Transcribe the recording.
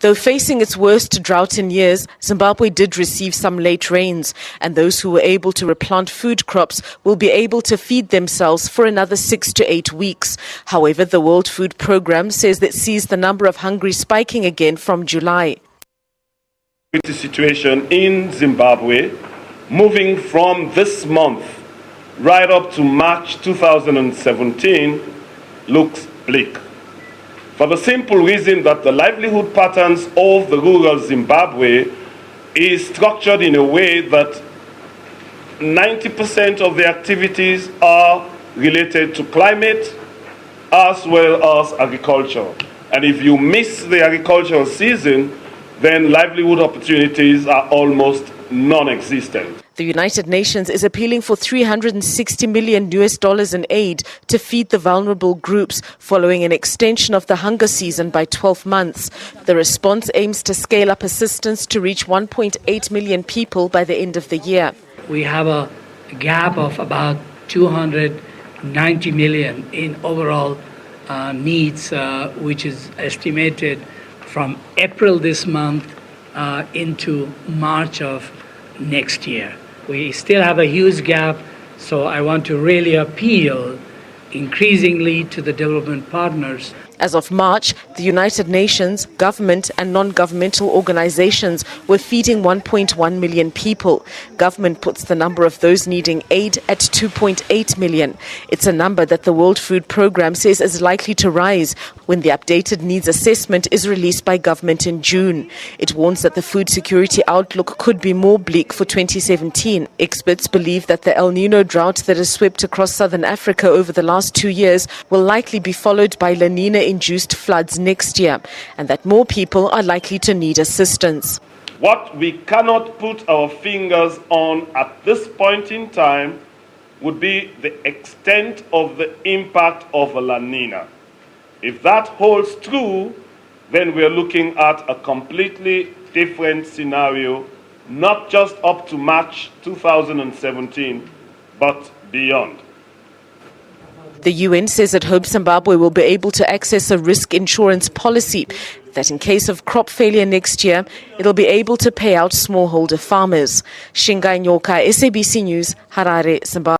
Though facing its worst drought in years, Zimbabwe did receive some late rains, and those who were able to replant food crops will be able to feed themselves for another 6 to 8 weeks. However, the World Food Programme says that sees the number of hungry spiking again from July. With the situation in Zimbabwe, moving from this month right up to March 2017 looks bleak. For the simple reason that the livelihood patterns of the rural Zimbabwe is structured in a way that 90% of the activities are related to climate as well as agriculture. And if you miss the agricultural season, then livelihood opportunities are almost non-existent. The United Nations is appealing for $360 million in aid to feed the vulnerable groups following an extension of the hunger season by 12 months. The response aims to scale up assistance to reach 1.8 million people by the end of the year. We have a gap of about 290 million in overall needs, which is estimated from April this month into March of next year. We still have a huge gap, so I want to really appeal increasingly to the development partners. As of March, the United Nations, government and non-governmental organizations were feeding 1.1 million people. Government puts the number of those needing aid at 2.8 million. It's a number that the World Food Programme says is likely to rise when the updated needs assessment is released by government in June. It warns that the food security outlook could be more bleak for 2017. Experts believe that the El Nino drought that has swept across southern Africa over the last 2 years will likely be followed by La Nina-induced floods next year, and that more people are likely to need assistance. What we cannot put our fingers on at this point in time would be the extent of the impact of a La Nina. If that holds true, then we're looking at a completely different scenario, not just up to March 2017, but beyond. The UN says it hopes Zimbabwe will be able to access a risk insurance policy that in case of crop failure next year, it'll be able to pay out smallholder farmers. Shinga Nyoka, SABC News, Harare, Zimbabwe.